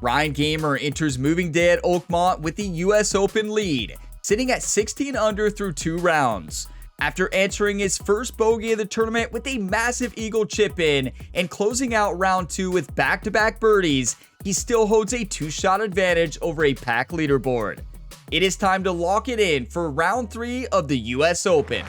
Ryan Gamer enters moving day at Oakmont with the US Open lead, sitting at 16 under through 2 rounds. After answering his first bogey of the tournament with a massive eagle chip in and closing out round 2 with back-to-back birdies, he still holds a 2-shot advantage over a pack leaderboard. It is time to lock it in for round 3 of the US Open.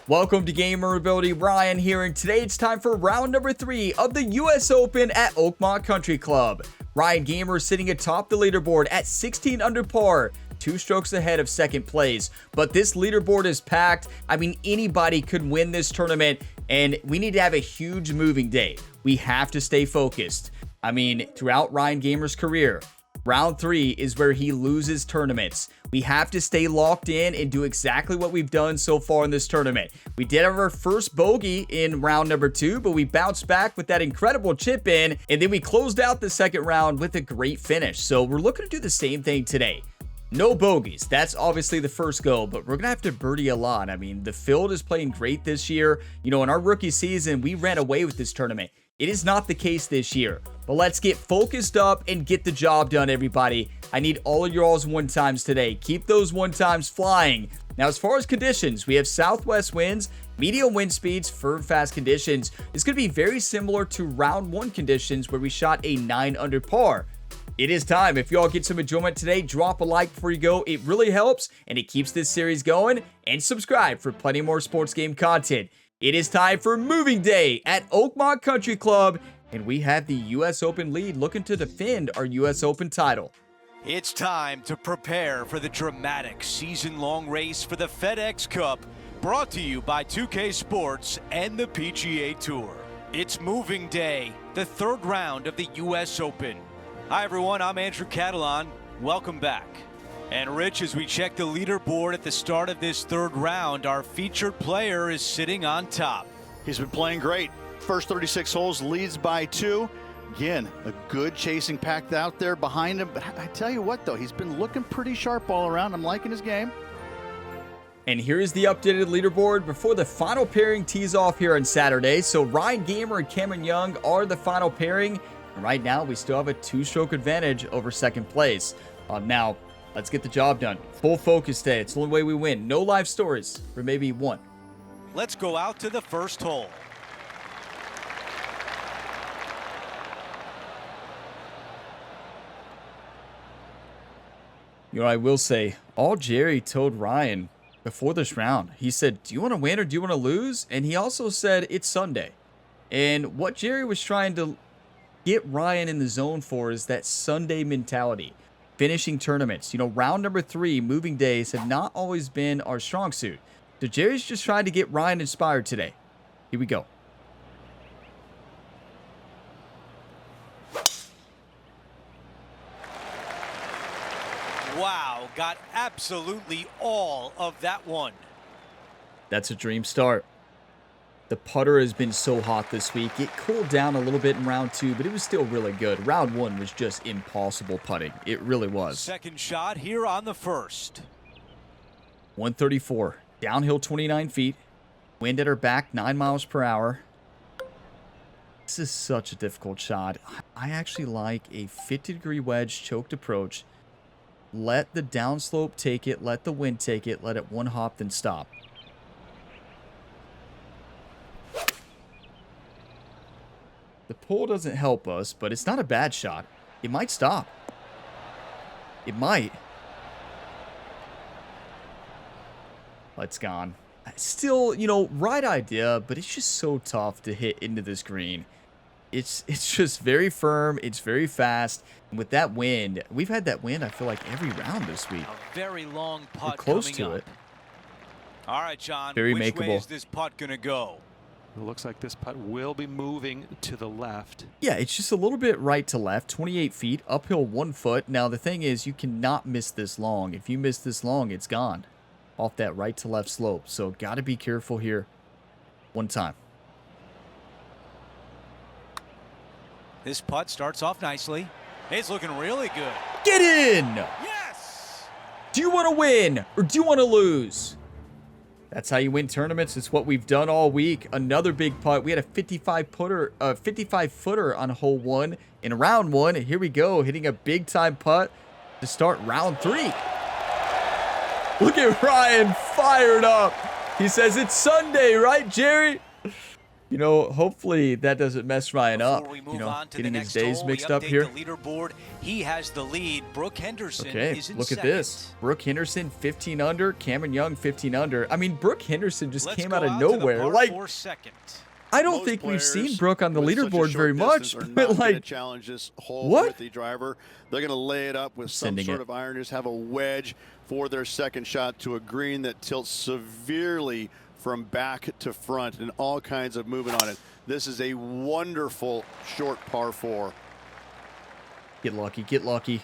Welcome to Gamer Ability. Ryan here, and today it's time for round number 3 of the US Open at Oakmont Country Club. Ryan Gamer sitting atop the leaderboard at 16 under par, 2 strokes ahead of second place. But this leaderboard is packed. I mean, anybody could win this tournament, and we need to have a huge moving day. We have to stay focused. I mean, throughout Ryan Gamer's career, round 3 is where he loses tournaments. We have to stay locked in and do exactly what we've done so far in this tournament. We did have our first bogey in round number 2, but we bounced back with that incredible chip in, and then we closed out the second round with a great finish. So we're looking to do the same thing today. No bogeys. That's obviously the first goal, but we're going to have to birdie a lot. I mean, the field is playing great this year. You know, in our rookie season, we ran away with this tournament. It is not the case this year, but let's get focused up and get the job done, everybody. I need all of your all's one-times today. Keep those one-times flying. Now, as far as conditions, we have southwest winds, medium wind speeds, firm fast conditions. It's going to be very similar to round 1 conditions where we shot a 9 under par. It is time. If y'all get some enjoyment today, drop a like before you go. It really helps, and it keeps this series going. And subscribe for plenty more sports game content. It is time for moving day at Oakmont Country Club, and we have the US Open lead looking to defend our US Open title. It's time to prepare for the dramatic season-long race for the FedEx Cup, brought to you by 2K Sports and the PGA Tour. It's moving day, the 3rd round of the US Open. Hi everyone, I'm Andrew Catalan. Welcome back. And Rich, as we check the leaderboard at the start of this 3rd round, our featured player is sitting on top. He's been playing great. First 36 holes, leads by 2. Again, a good chasing pack out there behind him. But I tell you what, though, he's been looking pretty sharp all around. I'm liking his game. And here is the updated leaderboard before the final pairing tees off here on Saturday. So Ryan Gamer and Cameron Young are the final pairing. And right now, we still have a 2-stroke advantage over second place. Now, let's get the job done. Full focus day. It's the only way we win. No live stories, or maybe one. Let's go out to the first hole. You know, I will say, all Jerry told Ryan before this round, he said, do you want to win or do you want to lose? And he also said, it's Sunday. And what Jerry was trying to get Ryan in the zone for is that Sunday mentality. Finishing tournaments. You know, round number 3, moving days, have not always been our strong suit. So Jerry's just trying to get Ryan inspired today. Here we go. Wow, got absolutely all of that one. That's a dream start. The putter has been so hot this week. It cooled down a little bit in round 2, but it was still really good. Round 1 was just impossible putting. It really was. Second shot here on the first. 134. Downhill 29 feet. Wind at our back 9 miles per hour. This is such a difficult shot. I actually like a 50-degree wedge choked approach. Let the downslope take it. Let the wind take it. Let it one hop, then stop. The pull doesn't help us, but it's not a bad shot. It might stop. It might. It's gone. Still, you know, right idea, but it's just so tough to hit into this green. It's just very firm. It's very fast. And with that wind, we've had that wind, I feel like, every round this week. A very long putt. We're close coming to up. it. All right, John. Very which makeable. way is this putt going to go? It looks like this putt will be moving to the left. Yeah, it's just a little bit right to left, 28 feet, uphill 1 foot. Now, the thing is, you cannot miss this long. If you miss this long, it's gone off that right to left slope. So, got to be careful here. One time. This putt starts off nicely. It's looking really good. Get in! Yes! Do you want to win or do you want to lose? That's how you win tournaments. It's what we've done all week. Another big putt. We had a 55-footer on hole 1 in round 1. And here we go, hitting a big-time putt to start round 3. Look at Ryan fired up. He says it's Sunday, right, Jerry? You know, hopefully that doesn't mess Ryan up. You know, getting his days mixed up here. The leaderboard. He has the lead. Brooke Henderson is in look second. at this. Brooke Henderson, 15 under. Cameron Young, 15 under. I mean, Brooke Henderson just came out of nowhere. Like, I don't think we've seen Brooke on the leaderboard very much. But like, challenge this hole what? With the driver. They're going to lay it up with some sort of iron. Just have a wedge for their second shot to a green that tilts severely from back to front and all kinds of movement on it. This is a wonderful short par 4. Get lucky, get lucky.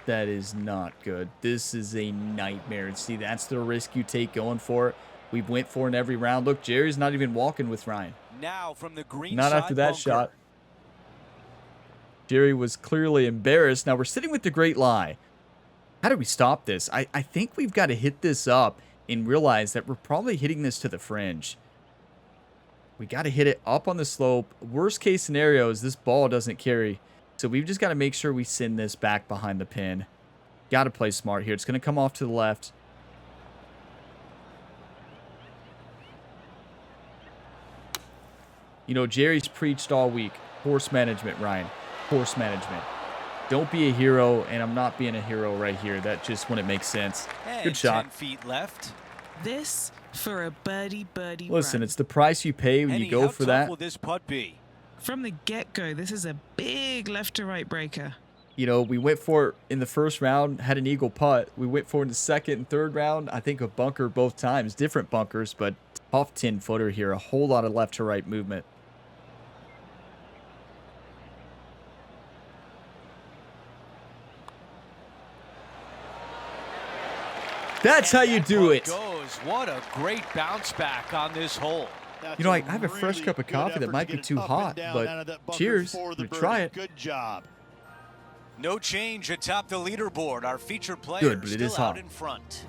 That is not good. This is a nightmare. See, that's the risk you take going for it. We've went for it in every round. Look, Jerry's not even walking with Ryan. Now from the green not after that shot. Jerry was clearly embarrassed. Now we're sitting with the great lie. How do we stop this? I think we've got to hit this up and realize that we're probably hitting this to the fringe. We got to hit it up on the slope. Worst case scenario is this ball doesn't carry. So we've just got to make sure we send this back behind the pin. Got to play smart here. It's going to come off to the left. You know, Jerry's preached all week. Horse management, Ryan. Horse management. Don't be a hero, and I'm not being a hero right here. That just wouldn't make sense. Good shot. 10 feet left. This for a birdie Listen, run. it's the price you pay when you go for that. How tough will this putt be? From the get-go, this is a big left to right breaker. You know, we went for it in the first round, had an eagle putt. We went for it in the second and third round. I think a bunker both times. Different bunkers, but tough 10-footer here. A whole lot of left to right movement. That's how you do it. What a great bounce back on this hole. You know, I have a fresh cup of coffee that might be too hot, but cheers. We try it. Good job. No change atop the leaderboard. Our featured player but it still is out hot. in front.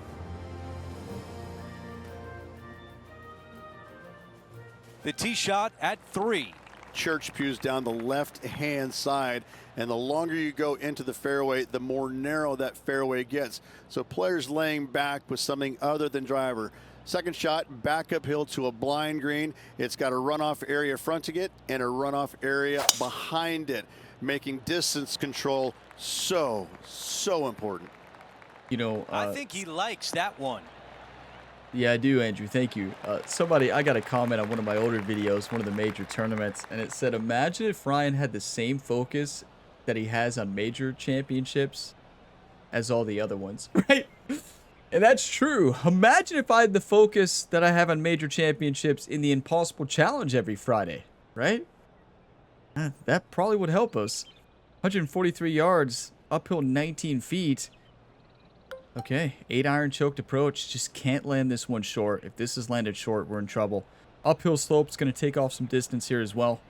The tee shot at 3. Church pews down the left-hand side, and the longer you go into the fairway, the more narrow that fairway gets. So players laying back with something other than driver. Second shot, back uphill to a blind green. It's got a runoff area fronting it and a runoff area behind it, making distance control so important. You know, I think he likes that one. Yeah, I do, Andrew. Thank you. I got a comment on one of my older videos, one of the major tournaments, and it said, imagine if Ryan had the same focus that he has on major championships as all the other ones, right? And that's true. Imagine if I had the focus that I have on major championships in the Impossible Challenge every Friday, right? That probably would help us. 143 yards, uphill 19 feet. Okay, 8-iron choked approach. Just can't land this one short. If this is landed short, we're in trouble. Uphill slope's going to take off some distance here as well.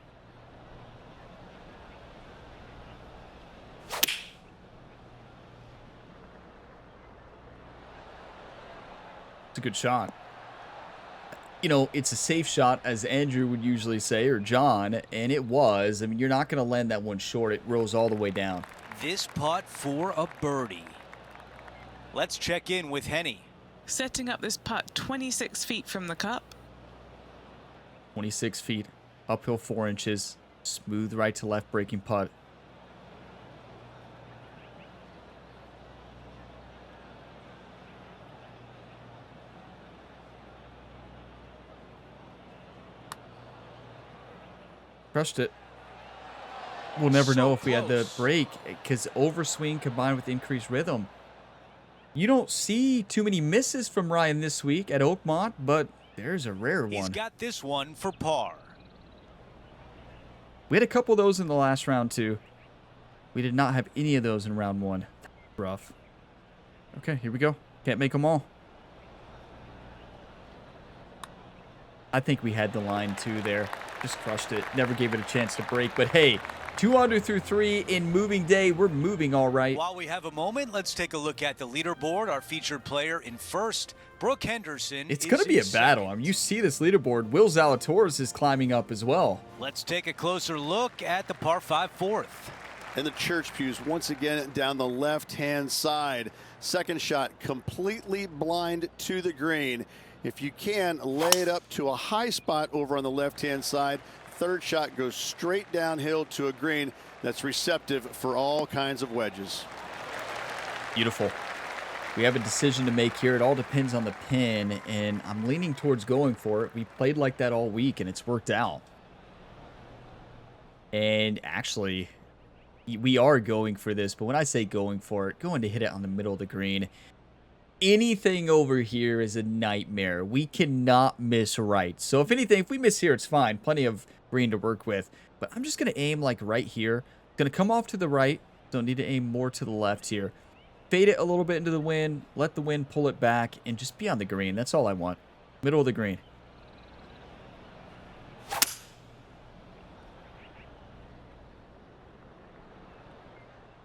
It's a good shot. You know, it's a safe shot, as Andrew would usually say, or John, and it was. I mean, you're not going to land that one short. It rolls all the way down. This putt for a birdie. Let's check in with Henny. Setting up this putt 26 feet from the cup. 26 feet, uphill 4 inches, smooth right to left breaking putt. Crushed it. We'll never know if we had the break, because overswing combined with increased rhythm. You don't see too many misses from Ryan this week at Oakmont, but there's a rare one. He's got this one for par. We had a couple of those in the last round, too. We did not have any of those in round 1. Rough. Okay, here we go. Can't make them all. I think we had the line, too, there. Just crushed it. Never gave it a chance to break. But, hey, 2 under through 3 in moving day. We're moving all right. While we have a moment, let's take a look at the leaderboard. Our featured player in first, Brooke Henderson. It's going to be a battle. I mean, you see this leaderboard. Will Zalatoris is climbing up as well. Let's take a closer look at the par 5 fourth. And the church pews once again down the left-hand side. Second shot completely blind to the green. If you can, lay it up to a high spot over on the left-hand side. Third shot goes straight downhill to a green that's receptive for all kinds of wedges. Beautiful. We have a decision to make here. It all depends on the pin, and I'm leaning towards going for it. We played like that all week, and it's worked out. And actually, we are going for this, but when I say going for it, going to hit it on the middle of the green. Anything over here is a nightmare. We cannot miss right. So if anything, if we miss here, it's fine. Plenty of green to work with. But I'm just going to aim like right here. Going to come off to the right. Don't need to aim more to the left here. Fade it a little bit into the wind. Let the wind pull it back and just be on the green. That's all I want. Middle of the green.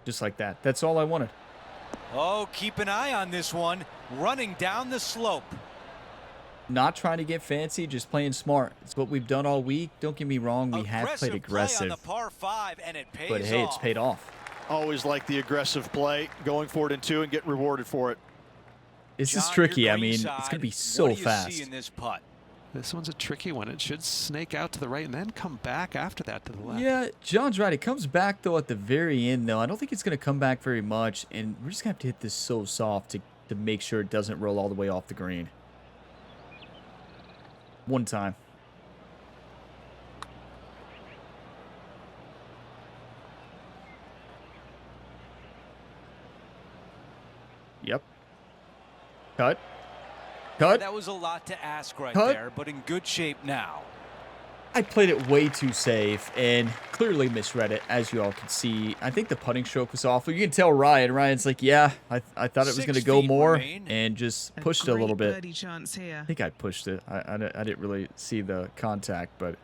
Just like that. That's all I wanted. Oh, keep an eye on this one. Running down the slope. Not trying to get fancy, just playing smart. It's what we've done all week. Don't get me wrong, we have played aggressive. Play on the par 5, and it pays but hey, off. it's paid off. Always like the aggressive play, going for it in 2 and get rewarded for it. This John, is tricky. your I mean, green it's side, going to be so what do you fast. see in this putt? This one's a tricky one. It should snake out to the right and then come back after that to the left. Yeah, John's right. It comes back, though, at the very end, though. I don't think it's going to come back very much, and we're just going to have to hit this so soft to make sure it doesn't roll all the way off the green. One time. Yep. Cut. Cut. That was a lot to ask right Cut. there, but in good shape now. I played it way too safe and clearly misread it, as you all can see. I think the putting stroke was awful. You can tell Ryan. Ryan's like, yeah, I thought it was going to go more and just pushed it a little bit. Birdie chance here. I think I pushed it. I didn't really see the contact, but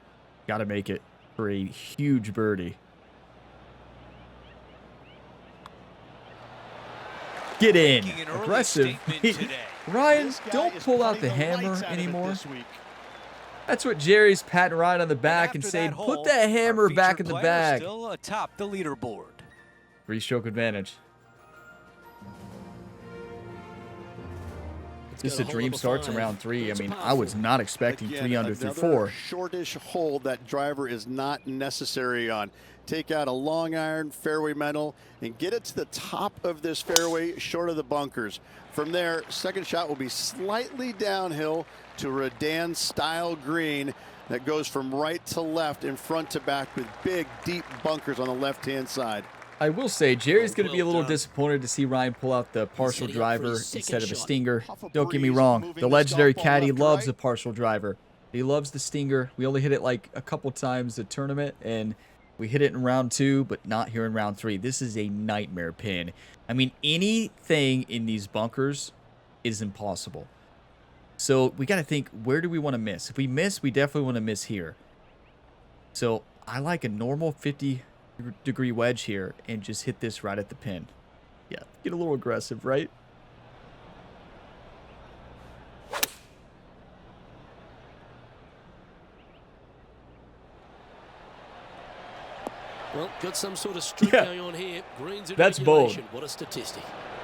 got to make it for a huge birdie. Get in. Making an early Aggressive. statement today. Ryan, This guy don't is pull out putting the lights hammer out of it anymore. this week. That's what Jerry's patting Ryan on the back and After saying, that put hole, that hammer our back featured in the player bag. Still atop the leaderboard. 3-stroke advantage. Just a dream starts in round 3. I mean, I was not expecting Again, 3 under through another 4. shortish hole that driver is not necessary on. Take out a long iron, fairway metal, and get it to the top of this fairway, short of the bunkers. From there, second shot will be slightly downhill to a Redan-style green that goes from right to left and front to back with big, deep bunkers on the left-hand side. I will say, Jerry's going to be a little disappointed to see Ryan pull out the partial driver instead of a stinger. Don't get me wrong. The legendary caddy loves the partial driver. He loves the stinger. We only hit it like a couple times a tournament, and we hit it in round 2, but not here in round 3. This is a nightmare pin. I mean, anything in these bunkers is impossible. So we got to think, where do we want to miss? If we miss, we definitely want to miss here. So I like a normal 50-degree wedge here and just hit this right at the pin. Yeah, get a little aggressive, right? Well, got some sort of streak Yeah. going on here. Greens in That's bold. regulation. What a statistic.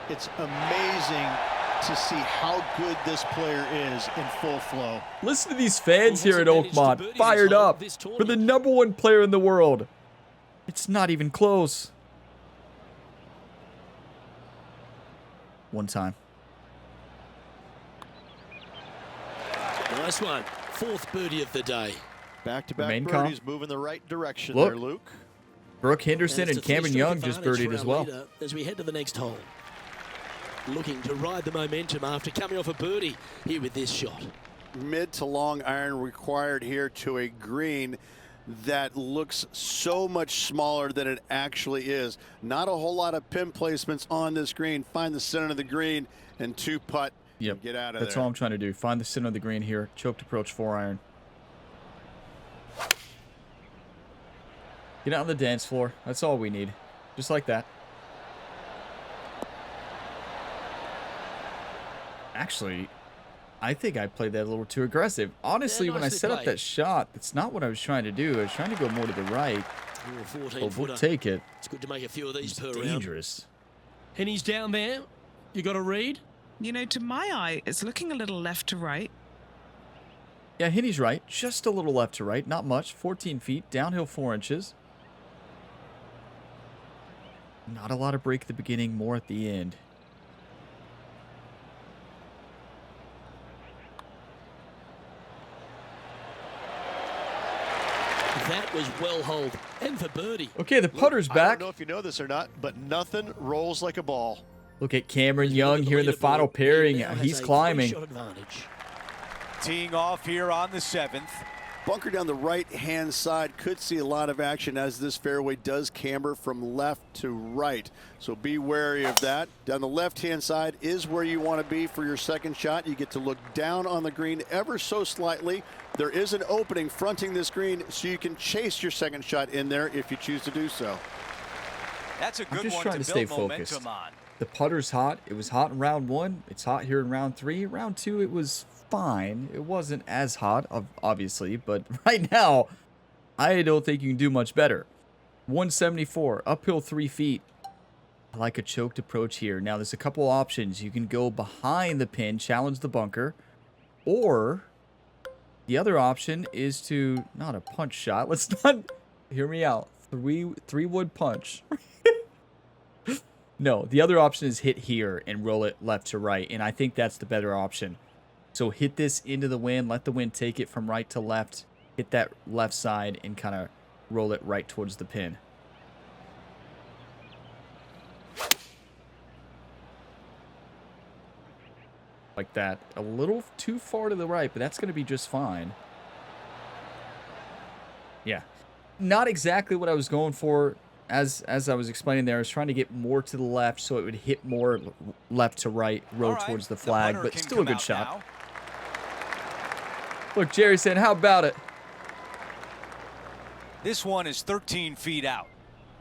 It's amazing to see how good this player is in full flow. Listen to these fans here at Who hasn't managed to Oakmont, birdie fired this whole- up this for the tournament? #1 player in the world. It's not even close. One time. Nice one. 4th birdie of the day. Back-to-back Remain calm. birdies moving the right direction Look. there, Luke. Brooke Henderson it's and a Cameron 3-stroke Young just advantage birdied for as our well. leader as we head to the next hole. Looking to ride the momentum after coming off a birdie here with this shot. Mid to long iron required here to a green that looks so much smaller than it actually is. Not a whole lot of pin placements on this green. Find the center of the green and 2-putt. Yep, And get out of that's there. all I'm trying to do. Find the center of the green here. Choked approach 4-iron. Get out on the dance floor. That's all we need. Just like that. Actually, I think I played that a little too aggressive. Honestly, Yeah, when I nicely set up played. that shot, that's not what I was trying to do. I was trying to go more to the right. But we'll take it. It's good to make a few of these It's per round. dangerous. Henny's down there. You got a read? You know, to my eye, it's looking a little left to right. Yeah, Henny's right. Just a little left to right. Not much. 14 feet. Downhill 4 inches. Not a lot of break at the beginning. More at the end. That was well holed. And for birdie. Okay, the putter's I back. don't know if you know this or not, but nothing rolls like a ball. Look at Cameron Young here in the final pairing. He's climbing. Teeing off here on the 7th. Bunker down the right-hand side could see a lot of action as this fairway does camber from left to right. So be wary of that. Down the left-hand side is where you want to be for your second shot. You get to look down on the green ever so slightly. There is an opening fronting this green, so you can chase your second shot in there if you choose to do so. That's a good I'm just one trying to to stay build focused. momentum on. The putter's hot. It was hot in round 1. It's hot here in round 3. Round 2, it was fine. It wasn't as hot, obviously, but right now, I don't think you can do much better. 174, uphill 3 feet. I like a choked approach here. Now, there's a couple options. You can go behind the pin, challenge the bunker, or the other option is to, not a punch shot. Let's not, hear me out. Three wood punch. No, the other option is hit here and roll it left to right, and I think that's the better option. So hit this into the wind, let the wind take it from right to left, hit that left side, and kind of roll it right towards the pin. Like that. A little too far to the right, but that's going to be just fine. Yeah. Not exactly what I was going for. As I was explaining there, I was trying to get more to the left so it would hit more left to right, roll towards the flag, but still a good shot. Now. Look, Jerry said, how about it? This one is 13 feet out.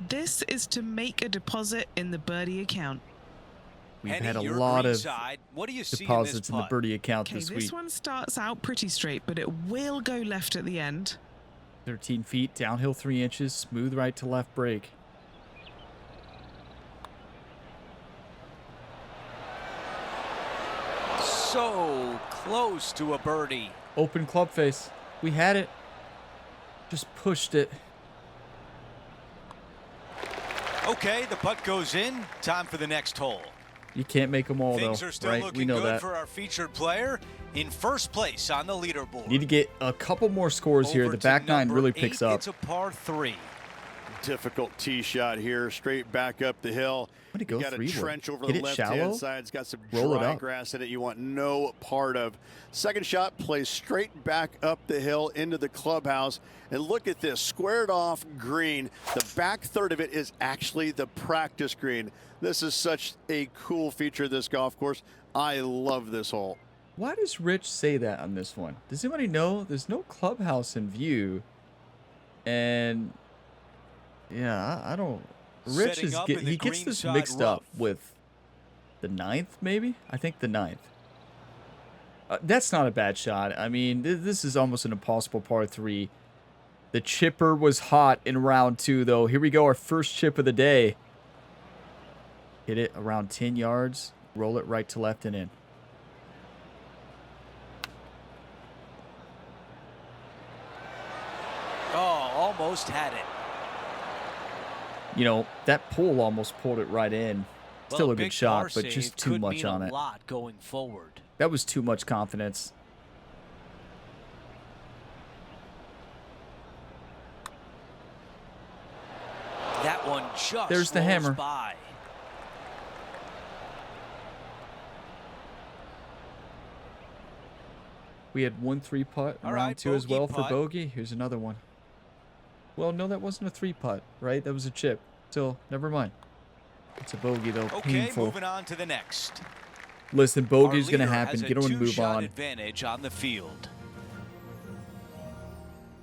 This is to make a deposit in the birdie account. We've Henny, had a your lot green of side. What do you see deposits in the putt? birdie account Okay, this this week. one starts out pretty straight, but it will go left at the end. 13 feet, downhill 3 inches, smooth right to left break. So close to a birdie. Open club face. We had it. Just pushed it. Okay, the putt goes in. Time for the next hole. You can't make them all, Things though, are still right? looking We know good that. for our featured player in first place on the leaderboard. Need to get a couple more scores here. Over The to back nine number really 8, picks up. It's a par 3. Difficult tee shot here, straight back up the hill. I'm gonna go You got a 3-wood. trench over Hit the it left-hand shallow, side. It's got some roll it dry up. grass in it you want no part of. Second shot plays straight back up the hill into the clubhouse. And look at this, squared off green. The back third of it is actually the practice green. This is such a cool feature of this golf course. I love this hole. Why does Rich say that on this one? Does anybody know? There's no clubhouse in view. And yeah, I don't. Rich Setting is up he in the gets green this side mixed up rough. with the 9th, maybe? I think the 9th. That's not a bad shot. I mean, this is almost an impossible par 3. The chipper was hot in round 2, though. Here we go, our first chip of the day. Hit it around 10 yards. Roll it right to left and in. Oh, almost had it. You know, that pull almost pulled it right in. Still Well, a good big shot, par but save just too could much mean on a it. lot going forward. That was too much confidence. That one just There's the rolls hammer. by. We had 1 3-putt in All round right, 2 as bogey well for putt. bogey. Here's another one. Well, no, that wasn't a 3-putt, right? That was a chip. Still, never mind. It's a bogey, though. Okay, Painful. moving on to the next. Listen, bogey's Our going to leader happen. has a Get on and move two-shot on. advantage on the field.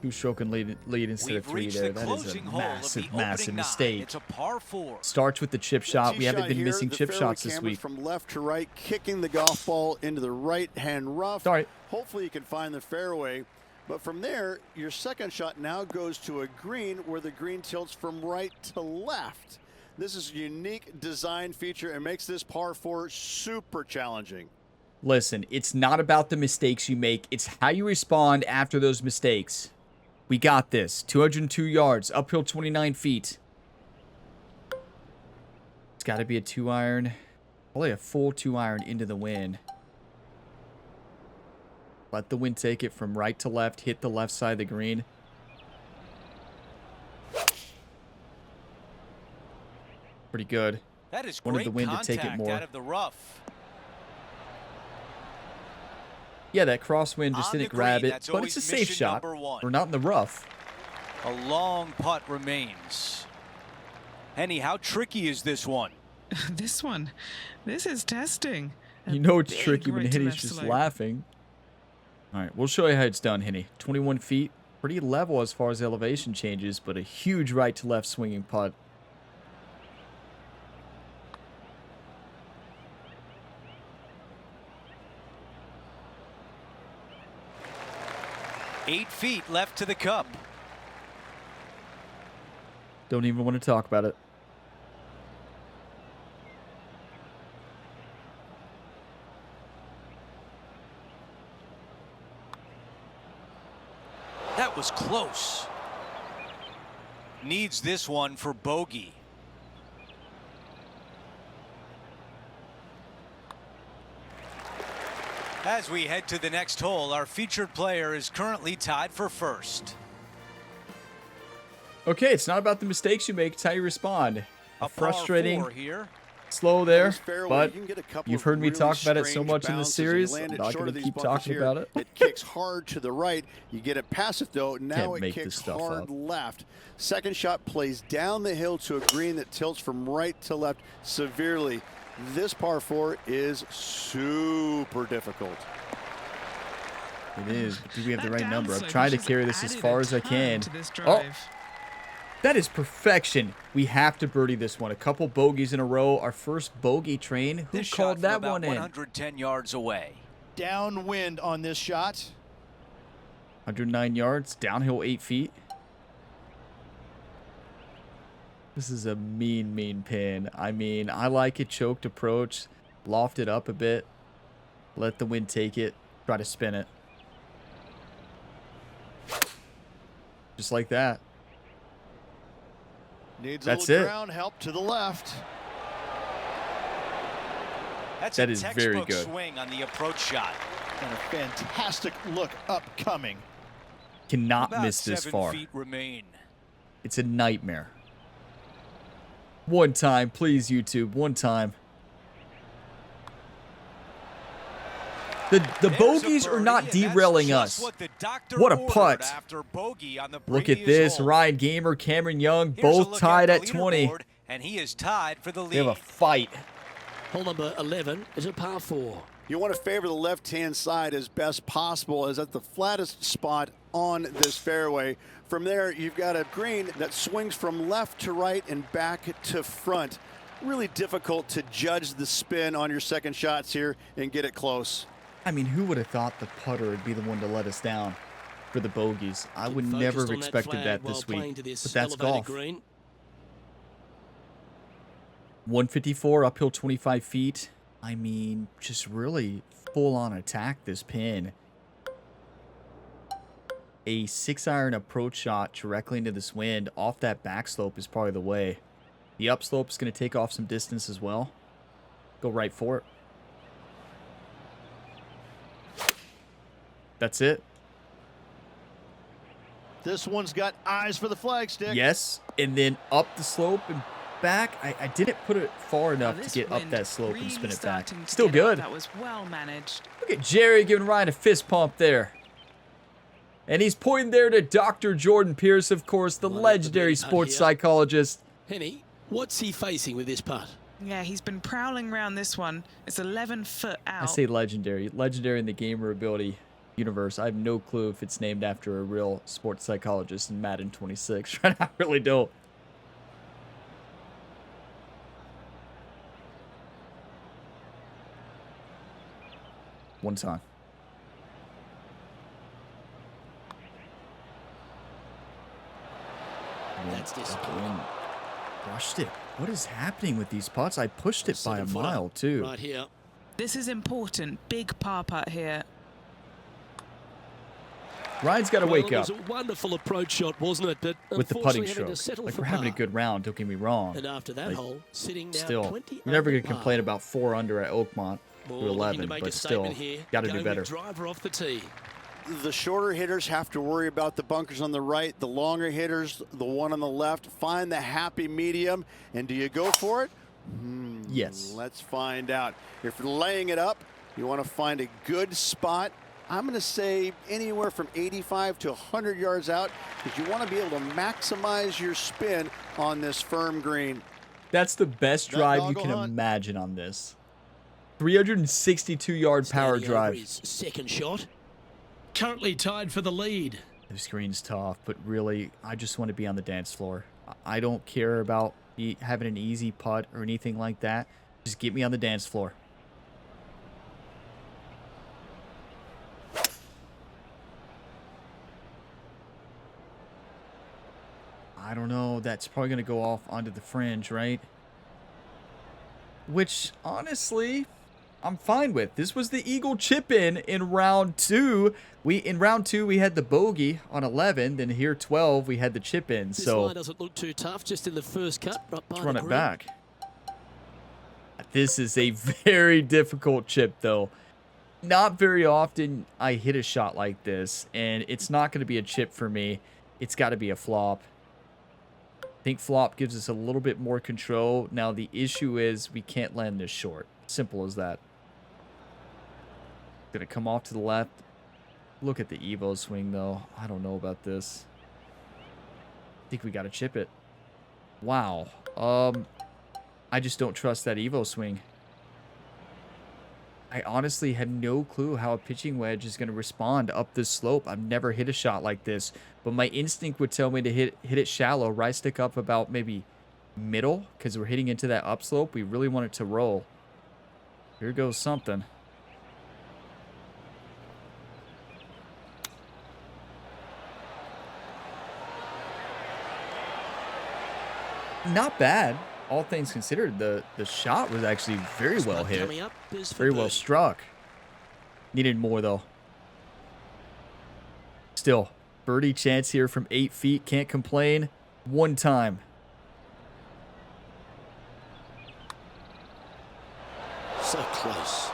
Two-stroke and lead instead of We've 3 reached there. the That is a closing hole of massive, the massive opening 9. mistake. It's a par 4. Starts with the chip shot. We haven't Tee been shot missing here, chip the fairway shots this cameras week. from left to right, kicking the golf ball into the right-hand rough. Sorry. Hopefully you can find the fairway. But from there, your second shot now goes to a green where the green tilts from right to left. This is a unique design feature and makes this par 4 super challenging. Listen, it's not about the mistakes you make. It's how you respond after those mistakes. We got this. 202 yards, uphill 29 feet. It's got to be a 2-iron. Probably a full 2-iron into the wind. Let the wind take it from right to left. Hit the left side of the green. Pretty good. That is Wanted great the wind to take it contact more. out of the rough. Yeah, that crosswind just On didn't the grab green, it, that's but it's a always safe mission shot. number 1. We're not in the rough. A long putt remains. Henny, how tricky is this one? This one, this is testing. A You know it's big tricky when right to Henny's left just slope. laughing. All right, we'll show you how it's done, Henny. 21 feet. Pretty level as far as elevation changes, but a huge right to left swinging putt. Eight feet left to the cup. Don't even want to talk about it. That was close. Needs this one for bogey. As we head to the next hole, our featured player is currently tied for first. Okay, it's not about the mistakes you make, it's how you respond. A Frustrating, par 4 here. slow there, This fairway, but you can get a couple you've of heard me really talk about it so strange much in the bounces. series. You land I'm it not short going of to these keep bunkers talking here. about it. It kicks hard to the right. You get it past it though. Now Can't it make this kicks stuff hard up. left. Second shot plays down the hill to a green that tilts from right to left severely. This par 4 is super difficult. It is, but do we have the That right number? I'm downslope trying to has just carry this as added far a as I ton can. to this Oh, drive. that is perfection. We have to birdie this one. A couple bogeys in a row. Our first bogey train. Who This shot called from that about one in? 110 yards away. Downwind on this shot. 109 yards, downhill 8 feet. This is a mean, mean pin. I mean, I like it choked approach. Loft it up a bit. Let the wind take it. Try to spin it. Just like that. Needs That's a little it. ground help to the left. That's That a is very textbook good. swing on the approach shot. And a fantastic look upcoming. Cannot About miss this 7 far. feet remain. It's a nightmare. One time, please, YouTube. One time. The There's a bogeys are birdie, not and that's derailing just us. what the doctor What a ordered putt. after bogey on the Look at previous this. hole. Ryan Gamer, Cameron Young, Here's a both look tied at at the 20. leaderboard, and he is tied for the lead. They have a fight. Hole number 11 is a par 4. You want to favor the left-hand side as best possible, as at the flattest spot on this fairway. From there, you've got a green that swings from left to right and back to front. Really difficult to judge the spin on your second shots here and get it close. I mean, who would have thought the putter would be the one to let us down for the bogeys? I would Focused never on have expected flag that while this playing week. to this But that's elevated golf. green. 154, uphill 25 feet. I mean, just really full-on attack this pin. A 6-iron approach shot directly into this wind off that backslope is probably the way. The upslope is going to take off some distance as well. Go right for it. That's it. This one's got eyes for the flagstick. Yes, and then up the slope and back. I didn't put it far enough This to get up wind that slope and really spin it back. starting to Still get up. good. That was well managed. Look at Jerry giving Ryan a fist pump there. And he's pointing there to Dr. Jordan Pierce, of course, the Line up the legendary bit out sports here. psychologist. Henny, what's he facing with this putt? Yeah, he's been prowling around this one. It's 11 foot out. I say legendary. Legendary in the gamer ability. universe. I have no clue if it's named after a real sports psychologist in Madden 26. Right? I really don't. One time. That's disappointing. Brushed it. What is happening with these putts? I pushed it by a mile, too. Right here. This is important. Big par putt here. Ryan's got to wake up. It was a wonderful approach shot, wasn't it? But with the putting unfortunately stroke. Like, for we're having a par. good round, don't get me wrong. And after that hole, sitting now Still, 20 we're never under going to complain par. about 4 under at Oakmont More through looking 11, to make but a still, statement here. got to do Going better. with driver off the tee. The shorter hitters have to worry about the bunkers on the right. The longer hitters, the one on the left, find the happy medium. And do you go for it? Yes. Let's find out. If you're laying it up, you want to find a good spot. I'm going to say anywhere from 85 to 100 yards out, because you want to be able to maximize your spin on this firm green. That's the best drive you can imagine on this. 362-yard power Standing over drive. his second shot. Currently tied for the lead. This green's tough, but really, I just want to be on the dance floor. I don't care about having an easy putt or anything like that. Just get me on the dance floor. I don't know. That's probably going to go off onto the fringe, right? Which, honestly, I'm fine with. This was the eagle chip in round 2. In round 2 we had the bogey on 11. Then here 12 we had the chip in. This So line doesn't look too tough, just in the first cut. Right by let's the run it green. back. This is a very difficult chip, though. Not very often I hit a shot like this, and it's not going to be a chip for me. It's got to be a flop. I think flop gives us a little bit more control. Now, the issue is we can't land this short. Simple as that. Going to come off to the left. Look at the Evo swing, though. I don't know about this. I think we got to chip it. Wow. I just don't trust that Evo swing. I honestly have no clue how a pitching wedge is going to respond up this slope. I've never hit a shot like this, but my instinct would tell me to hit it shallow, right stick up about maybe middle, because we're hitting into that upslope. We really want it to roll. Here goes something. Not bad. All things considered, the shot was actually very well hit. Coming up is for Very well birdie. struck. Needed more, though. Still, birdie chance here from 8 feet. Can't complain. One time. So close.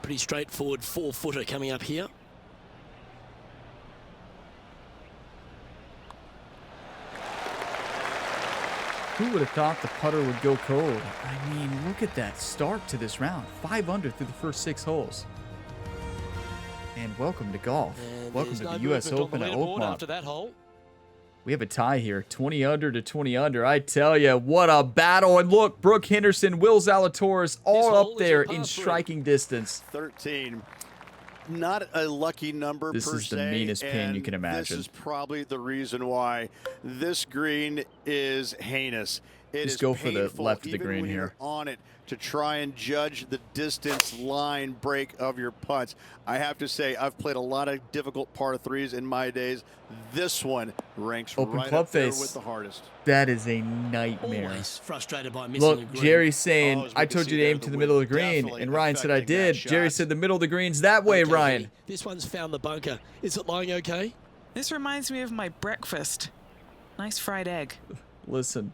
Pretty straightforward 4-footer coming up here. Who would have thought the putter would go cold? I mean, look at that start to this round. 5 under through the first 6 holes. And welcome to golf. And Welcome there's to no the U.S. movement on Open the at leaderboard Oakmont. after that hole. We have a tie here. 20 under to 20 under. I tell you, what a battle. And look, Brooke Henderson, Will Zalatoris, all hole up is there a par in 3. striking distance. 13. Not a lucky number This per is the se, meanest pin you and can imagine. This is probably the reason why this green is heinous. It Just is go for the painful, left of the even green when here. you're on it, to try and judge the distance line break of your putts. I have to say, I've played a lot of difficult par 3s in my days. This one ranks Open right club up there face. with the hardest. That is a nightmare. Always frustrated by missing a Look, green. Jerry's saying, Oh, as we I can told see you to there, aim the to the wind middle of the green. definitely And Ryan said I affecting that did. Jerry shot. said the middle of the green's that way, Okay, Ryan. Vinny, this one's found the bunker. Is it lying okay? This reminds me of my breakfast. Nice fried egg. Listen,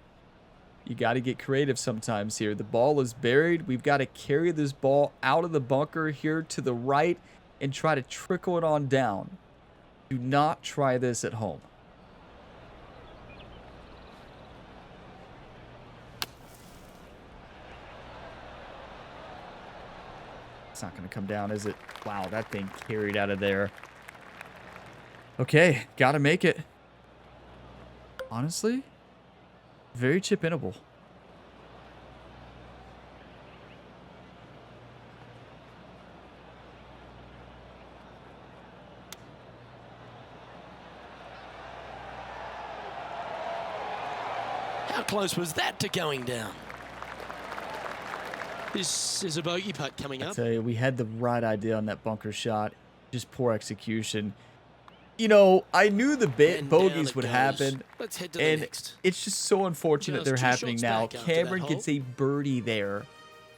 you got to get creative sometimes here. The ball is buried. We've got to carry this ball out of the bunker here to the right and try to trickle it on down. Do not try this at home. It's not going to come down, is it? Wow, that thing carried out of there. Okay, got to make it. Honestly, very chip-inable. How close was that to going down? This is a bogey putt coming I up. tell you, we had the right idea on that bunker shot. Just poor execution. You know, I knew the And bogeys down would it goes. happen, Let's head to the and next. it's just so unfortunate Just they're 2 happening shots now. back after Cameron that gets hole. a birdie there.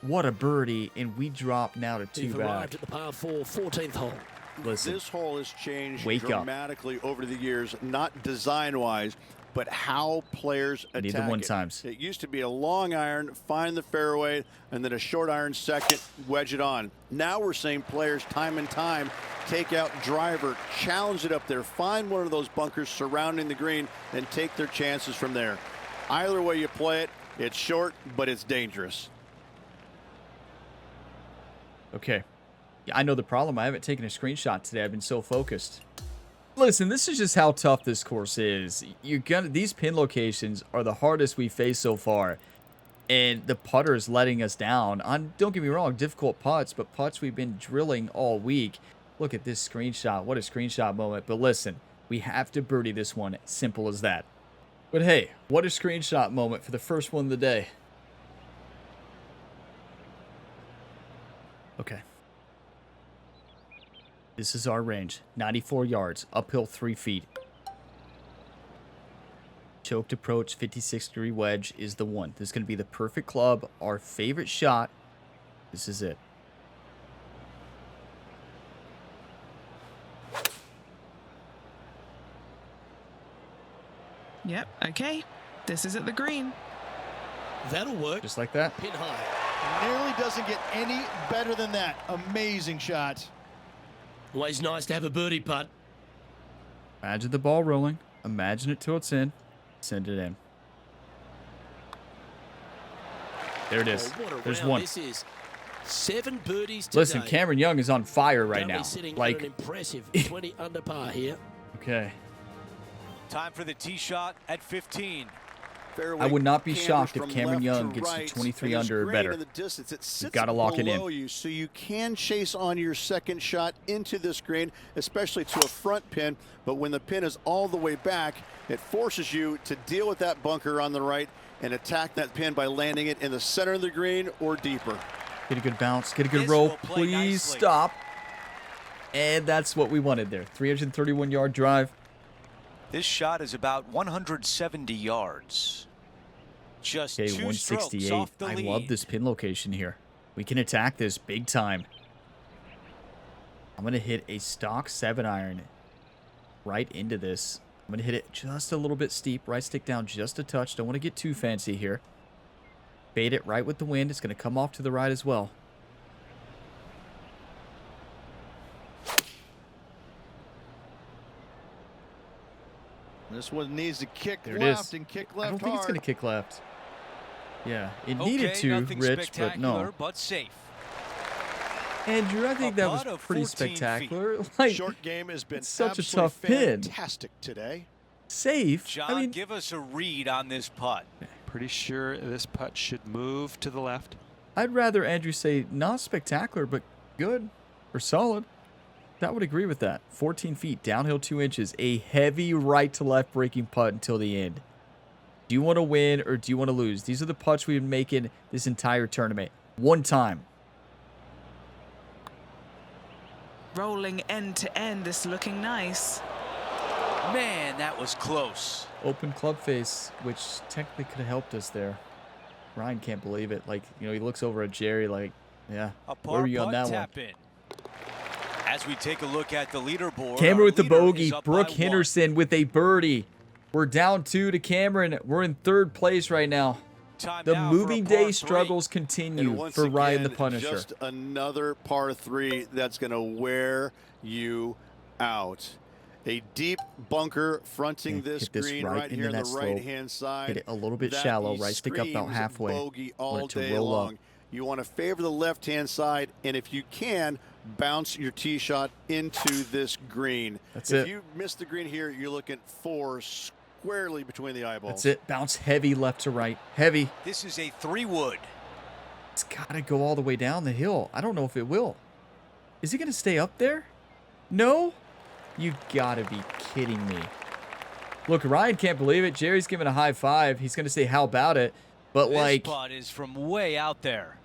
What a birdie, and we drop now to 2 We've back. arrived at the par 4, 14th hole. Listen, This hole has changed Wake up. dramatically over the years, not design-wise, but how players I attack need the one it. times. It used to be a long iron, find the fairway, and then a short iron second, wedge it on. Now we're seeing players time and time take out driver, challenge it up there, find one of those bunkers surrounding the green, and take their chances from there. Either way you play it, it's short, but it's dangerous. okay. Yeah, I know the problem. I haven't taken a screenshot today. I've been so focused. Listen, this is just how tough this course is. These pin locations are the hardest we faced so far, and the putter is letting us down. Don't get me wrong, difficult putts, but putts we've been drilling all week. Look at this screenshot. What a screenshot moment. But listen, we have to birdie this one. Simple as that. But hey, what a screenshot moment for the first one of the day. Okay. This is our range. 94 yards. Uphill 3 feet. Choked approach, 56-degree wedge is the one. This is going to be the perfect club. Our favorite shot. This is it. Yep, okay. This is at the green. That'll work. Just like that. Pin high. Nearly doesn't get any better than that. Amazing shot. Always nice to have a birdie putt. Imagine the ball rolling. Imagine it till it's in. Send it in. There it is. Oh, what a There's round one. this is. 7 birdies today. Listen, Cameron Young is on fire right Currently now. sitting Like, at an impressive 20 under par here. okay. Time for the tee shot at 15. Fairway I would not be cambers shocked if from Cameron left Young to gets to right, 23 and this under or green better. in the distance, it sits gotta lock it in. below you, so you can chase on your second shot into this green, especially to a front pin. But when the pin is all the way back, it forces you to deal with that bunker on the right and attack that pin by landing it in the center of the green or deeper. Get a good bounce. Get a good This roll. will play Please nicely. stop. And that's what we wanted there. 331-yard drive. This shot is about 170 yards. Just Okay, 2 strokes 168. off the I lead. love this pin location here. We can attack this big time. I'm going to hit a stock 7-iron right into this. I'm going to hit it just a little bit steep. Right stick down just a touch. Don't want to get too fancy here. Bait it right with the wind. It's going to come off to the right as well. This one needs to kick There it left is. and kick I left don't think it's hard. going to kick left. Yeah, it Okay, needed to, nothing Rich, but spectacular, no. but safe. Andrew, I think A that putt was of pretty 14 feet. spectacular. Like, Short game has been it's such a absolutely tough pin. fantastic today. safe. John, I mean, give us a read on this putt. Pretty sure this putt should move to the left. I'd rather Andrew say not spectacular, but good or solid. That would agree with that. 14 feet, downhill 2 inches, a heavy right to left breaking putt until the end. Do you want to win or do you want to lose? These are the putts we've been making this entire tournament. One time. Rolling end to end. This looking nice. Man, that was close. Open club face, which technically could have helped us there. Ryan can't believe it. Like, you know, he looks over at Jerry like, yeah, A where par were you on putt that one? tap in. As we take a look at the leaderboard, Cameron our with the leader bogey. is up Brooke by 1. Henderson with a birdie. We're down 2 to Cameron. We're in 3rd place right now. Time The now for a moving par day 3. struggles And continue once for Ryan the again, Punisher. just another par 3 that's going to wear you out. A deep bunker fronting Okay, this hit this green right right here into on that the slope. right-hand side. Hit it a little bit That shallow, right stick up about screams halfway. bogey Want all it to day roll up. long. You want to favor the left-hand side, and if you can, bounce your tee shot into this green. That's if it. you miss the green here, you're looking 4 squarely between the eyeballs. That's it. Bounce heavy left to right. Heavy. This is a 3-wood. It's got to go all the way down the hill. I don't know if it will. Is it going to stay up there? No? You got to be kidding me. Look, Ryan can't believe it. Jerry's giving a high five. He's going to say, how about it? But, like, this putt is from way out there.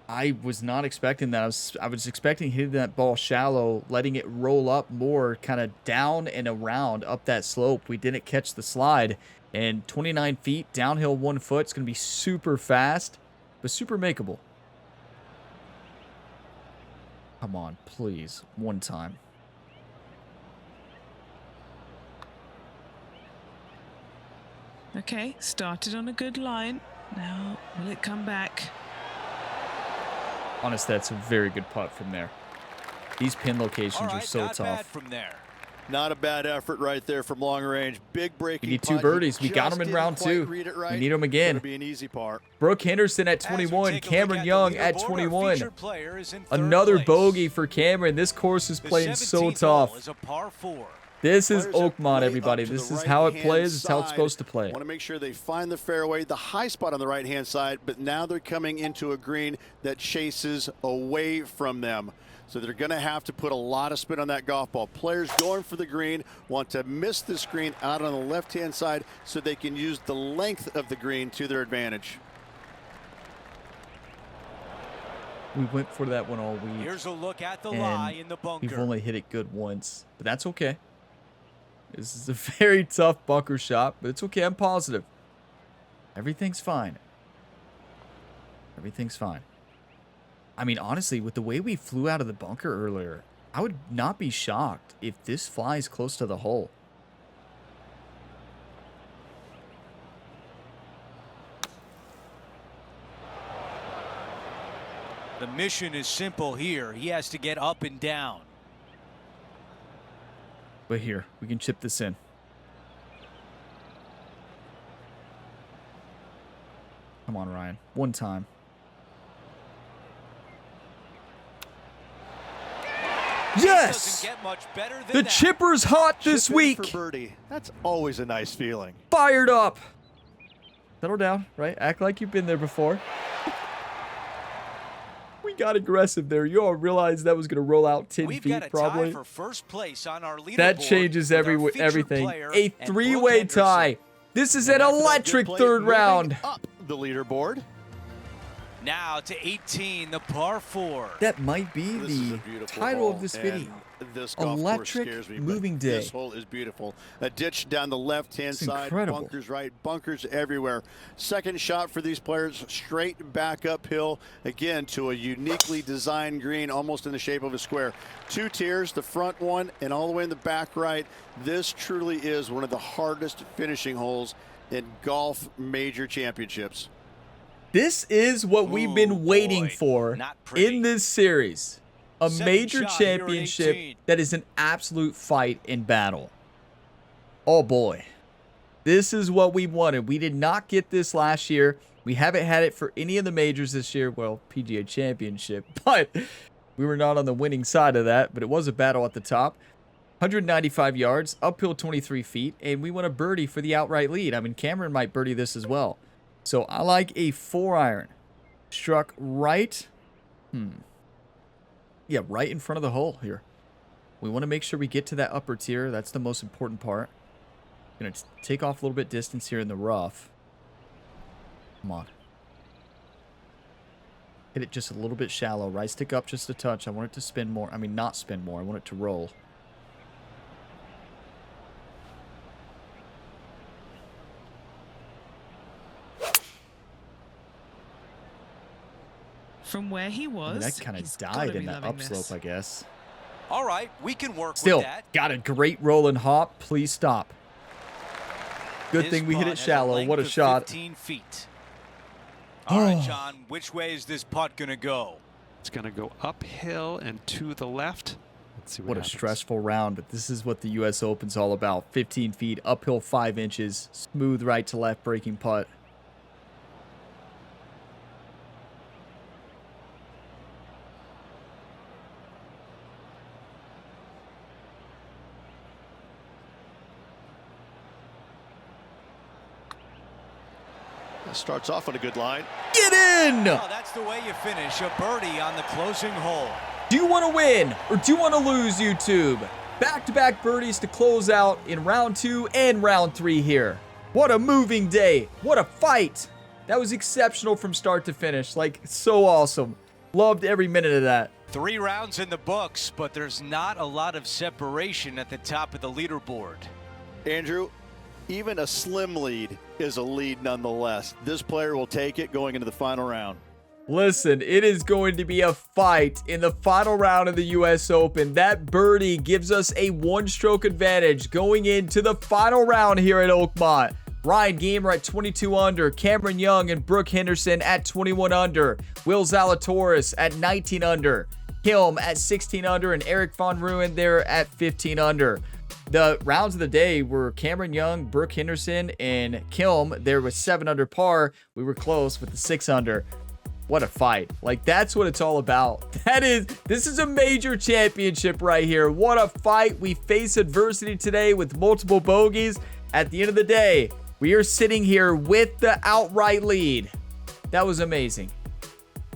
I was not expecting that. I was expecting hitting that ball shallow, letting it roll up more, kind of down and around up that slope. We didn't catch the slide. And 29 feet, downhill 1 foot. It's going to be super fast, but super makeable. Come on, please. One time. Okay, started on a good line. Now, will it come back? Honestly, that's a very good putt from there. These pin locations are so not tough. bad from there. Not a bad effort right there from long range. Big breaking. We need 2 birdies. We got them in round 2. Right. We need them again. It'll be an easy part. Brooke Henderson at 21. Cameron Young at 21. Another place. bogey for Cameron. This course is playing so tough. Is a par 4. This is Players Oakmont, way everybody. up to This the is how it right-hand plays. It's how it's side. supposed to play. Want to make sure they find the fairway, the high spot on the right-hand side, but now they're coming into a green that chases away from them. So they're going to have to put a lot of spin on that golf ball. Players going for the green want to miss the screen out on the left-hand side so they can use the length of the green to their advantage. We went for that one all week. Here's a look at the and lie in the bunker. We've only hit it good once, but that's okay. This is a very tough bunker shot, but it's okay. I'm positive. Everything's fine. Everything's fine. I mean, honestly, with the way we flew out of the bunker earlier, I would not be shocked if this flies close to the hole. The mission is simple here. He has to get up and down. But here, we can chip this in. Come on, Ryan. One time. Yes! Doesn't get much better than The that. chipper's hot this Chip in week. for birdie. That's always a nice feeling. Fired up. Settle down, right? Act like you've been there before. We got aggressive there. You all realized that was going to roll out 10 We've feet got a probably. tie for first place on our leaderboard. That changes with our featured everything. player A and three-way Brooke tie. Henderson. This is an After that good electric play, third moving round. up the leaderboard. Now to 18, the par 4. That might be This is a the beautiful title hole, of this and video. This golf Electric course scares me, but moving day. This hole is beautiful. A ditch down the left-hand It's side, incredible. bunkers right, bunkers everywhere. Second shot for these players, straight back uphill, again to a uniquely designed green, almost in the shape of a square. 2 tiers, the front one and all the way in the back right. This truly is one of the hardest finishing holes in golf major championships. This is what we've been waiting boy. for Not pretty. in this series. A Second major shot here at championship 18. that is an absolute fight and battle. Oh boy. This is what we wanted. We did not get this last year. We haven't had it for any of the majors this year. Well, PGA Championship. But we were not on the winning side of that. But it was a battle at the top. 195 yards, uphill 23 feet. And we won a birdie for the outright lead. I mean, Cameron might birdie this as well. So I like a 4-iron. Struck right. Yeah, right in front of the hole here. We want to make sure we get to that upper tier. That's the most important part. Going to take off a little bit distance here in the rough. Come on. Hit it just a little bit shallow. Right stick up just a touch. I want it to spin more. I mean, not spin more. I want it to roll. From where he I was, mean, that kind he's of gotta died be in that loving upslope, this. I guess. All right, we can work Still, with that. got a great roll and hop. Please stop. Good His thing we hit putt it has shallow. length What a of shot. 15 feet. All right, John, which way is this putt going to go? It's going to go uphill and to the left. Let's see What a happens. stressful round, but this is what the U.S. Open's all about. 15 feet, uphill 5 inches, smooth right to left breaking putt. Starts off on a good line. Get in! Oh, that's the way you finish a birdie on the closing hole. Do you want to win or do you want to lose, YouTube? Back-to-back birdies to close out in round 2 and round 3 here. What a moving day. What a fight. That was exceptional from start to finish. Like, so awesome. Loved every minute of that. 3 rounds in the books, but there's not a lot of separation at the top of the leaderboard. Andrew, even a slim lead is a lead nonetheless. This player will take it going into the final round. Listen, it is going to be a fight in the final round of the U.S. Open. That birdie gives us a 1-stroke advantage going into the final round here at Oakmont. Ryan Gamer at 22 under, Cameron Young and Brooke Henderson at 21 under, Will Zalatoris at 19 under, Kilm at 16 under, and Eric Von Ruin there at 15 under. The rounds of the day were Cameron Young, Brooke Henderson, and Kilm. There was 7 under par. We were close with the 6 under. What a fight. Like, that's what it's all about. This is a major championship right here. What a fight. We face adversity today with multiple bogeys. At the end of the day, we are sitting here with the outright lead. That was amazing.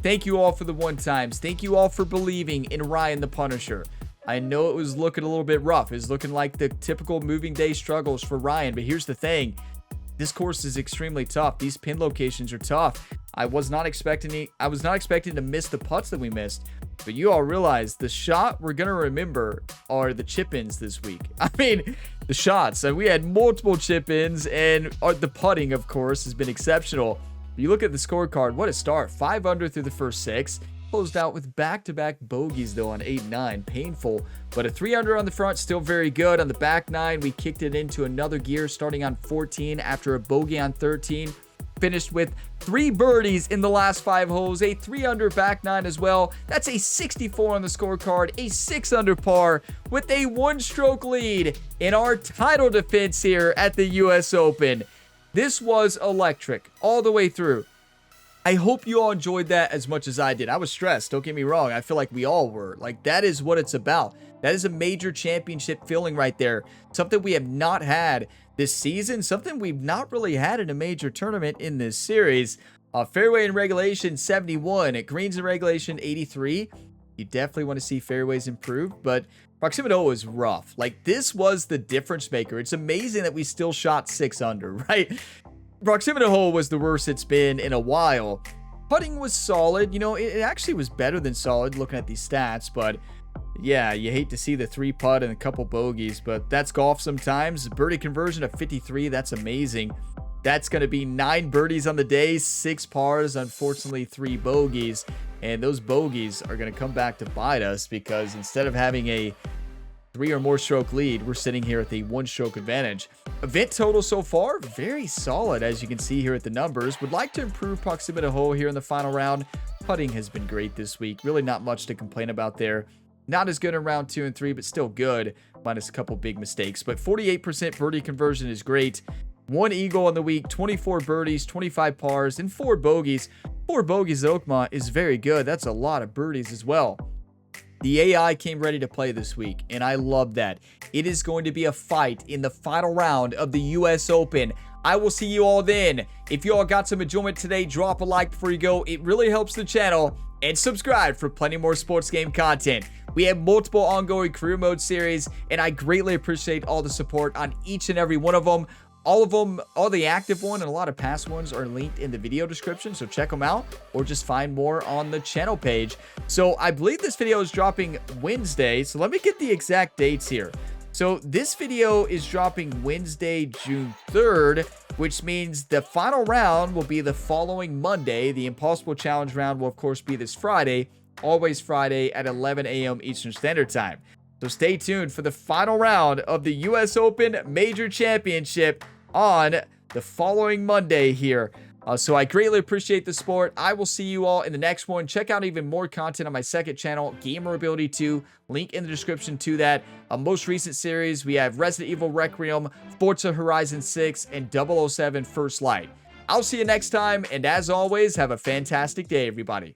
Thank you all for the 1-times. Thank you all for believing in Ryan the Punisher. I know it was looking a little bit rough. It was looking like the typical moving day struggles for Ryan, but here's the thing. This course is extremely tough. These pin locations are tough. I was not expecting to miss the putts that we missed, but you all realize the shot we're going to remember are the chip-ins this week. I mean, the shots. And we had multiple chip-ins, and the putting, of course, has been exceptional. You look at the scorecard, what a start. 5 under through the first 6. Closed out with back-to-back bogeys, though, on 8 and 9. Painful. But a 3 under on the front, still very good. On the back 9, we kicked it into another gear, starting on 14 after a bogey on 13. Finished with 3 birdies in the last 5 holes. A 3 under back 9 as well. That's a 64 on the scorecard. A 6 under par with a 1-stroke lead in our title defense here at the U.S. Open. This was electric all the way through. I hope you all enjoyed that as much as I did. I was stressed, don't get me wrong. I feel like we all were. Like, that is what it's about. That is a major championship feeling right there. Something we have not had this season. Something we've not really had in a major tournament in this series. Fairway in regulation, 71. At greens in regulation, 83. You definitely want to see fairways improve, but proximity hole is rough. Like, this was the difference maker. It's amazing that we still shot 6 under, right? Proximity hole was the worst it's been in a while. Putting was solid. You know, it actually was better than solid looking at these stats, but yeah, you hate to see the 3 putt and a couple bogeys, but that's golf sometimes. Birdie conversion of 53, that's amazing. That's going to be 9 birdies on the day, 6 pars, unfortunately 3 bogeys, and those bogeys are going to come back to bite us because instead of having a 3 or more stroke lead, we're sitting here at the 1-stroke advantage. Event total so far, very solid, as you can see here at the numbers. Would like to improve proximity hole here in the final round. Putting has been great this week. Really not much to complain about there. Not as good in round 2 and 3, but still good, minus a couple big mistakes. But 48% birdie conversion is great. 1 eagle on the week, 24 birdies, 25 pars, and 4 bogeys. 4 bogeys at Oakmont is very good. That's a lot of birdies as well. The AI came ready to play this week, and I love that. It is going to be a fight in the final round of the U.S. Open. I will see you all then. If you all got some enjoyment today, drop a like before you go. It really helps the channel. And subscribe for plenty more sports game content. We have multiple ongoing career mode series, and I greatly appreciate all the support on each and every one of them. All of them, all the active one and a lot of past ones are linked in the video description, so check them out or just find more on the channel page. So I believe this video is dropping Wednesday, so let me get the exact dates here. So this video is dropping Wednesday, June 3rd, which means the final round will be the following Monday. The Impossible Challenge round will, of course, be this Friday, always Friday at 11 a.m. Eastern Standard Time. So stay tuned for the final round of the U.S. Open Major Championship on the following Monday here. So I greatly appreciate the support. I will see you all in the next one. Check out even more content on my second channel, Gamer Ability 2. Link in the description to that. Most recent series, we have Resident Evil Requiem, Forza Horizon 6, and 007 First Light. I'll see you next time, and as always, have a fantastic day, everybody.